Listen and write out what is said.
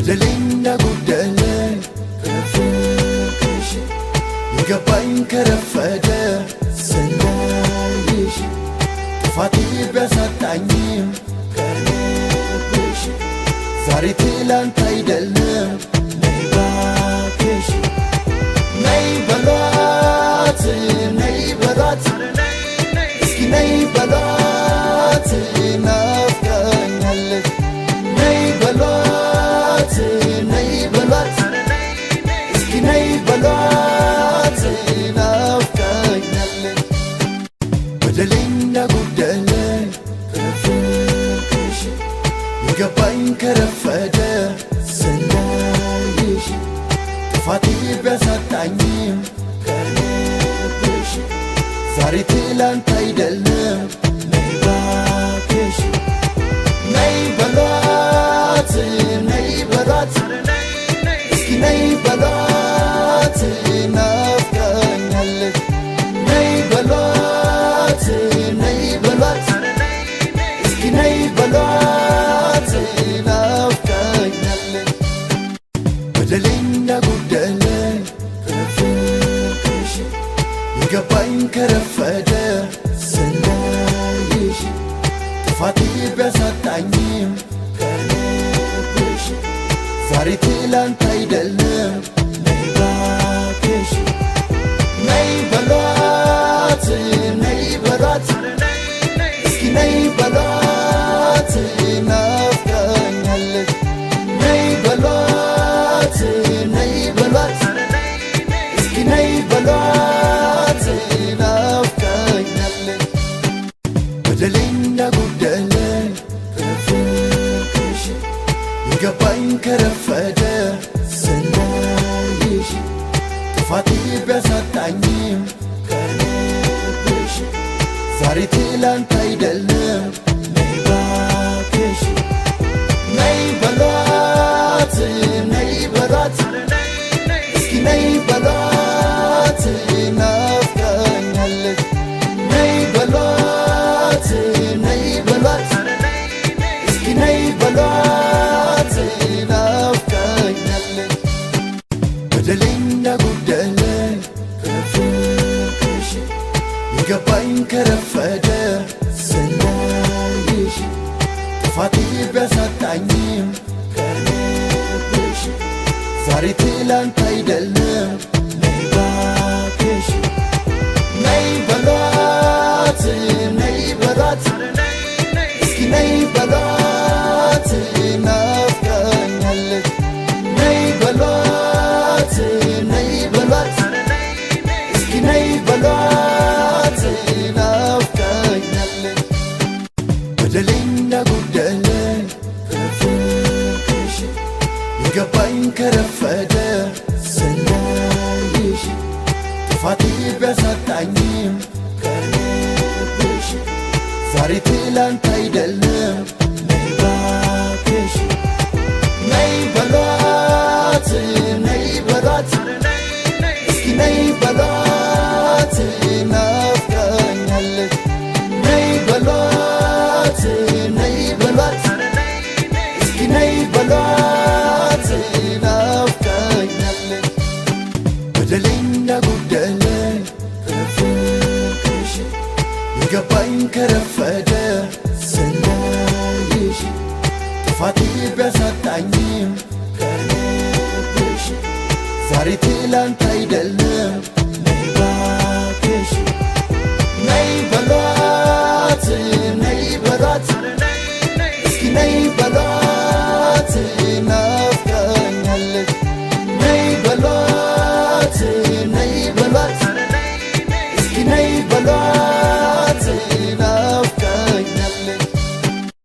በደለኛ ጎደለ ከፍቅርሽ የገባኝ ከረፈደ ስናይሽ ጥፋቴ ቢያሳጣኝም ከልብሽ ዛሬ ትላንት አይደለም ነይ እባክሽ ነይ በሏት ነይ በሏት እስኪ ነይ በሏት ናፍቃኛለች ነይ በሏት ነይ በሏት እስኪ ነይ በሏት ናፍቃኛለች በደለኛ ጎደለ ከፍቅርሽ የገባኝ ከረፈደ ስናይሽ ጥፋቴ ቢያሳጣኝም ከልብሽ ዛሬ ትላንት አይደለም ነይ እባክሽ ነይ በሏት ነይ በሏት እስኪ ነይ በሏት ናፍቃኛለች ነይ በሏት ነይ በሏት እስኪ ነይ በሏት ናፍቃኛለች በደለኛ ጎደለ ከፍቅርሽ የገባኝ ከረፈደ ስናይሽ ጥፋቴ ቢያሳጣኝም ከልብሽ ዛሬ ትላንት አይደለም ነይ እባክሽ ነይ በሏት ነይ በሏት እስኪ ነይ በሏት ናፍቃኛለች ነይ በሏት ነይ በሏት እስኪ ነይ በሏት ናፍቃኛለች በደለኛ ጎደለ ከፍቅርሽ የገባኝ ከረፈደ ስናይሽ ጥፋቴ ቢያሳጣኝም ከልብሽ ዛሬ ትላንት አይደለም ነይ እባክሽ ነይ በሏት ነይ በሏት እስኪ ነይ በሏት ናፍቃኛለች ነይ በሏት ነይ በሏት እስኪ ነይ በሏት ናፍቃኛለች በደለኛ ጎደለ ከፍቅርሽ የገባኝ ከረፈደ ስናይሽ ጥፋቴ ቢያሳጣኝም ከልብሽ ዛሬ ትላንት አይደለም ነይ እባክሽ ነይ በሏት ነይ በሏት እስኪ ነይ በሏት ናፍቃኛለች ነይ በሏት ነይ በሏት እስኪ ነይ በሏት ናፍቃኛለች በደለኛ ጎደለ ከፍቅርሽ የገባኝ ከረፈደ ስናይሽ ጥፋቴ ቢያሳጣኝም ከልብሽ ዛሬ ትላንት አይደለም ነይ እባክሽ ነይ በሏት ነይ በሏት እስኪ ነይ በሏት ናፍቃኛለች ነይ በሏት ነይ በሏት እስኪ ነይ በሏት ናፍቃኛለች በደለኛ ጎደለ ከፍቅርሽ የገባኝ ከረፈደ ስናይሽ ጥፋቴ ቢያሳጣኝም ከልብሽ ዛሬ ትላንት አይደለም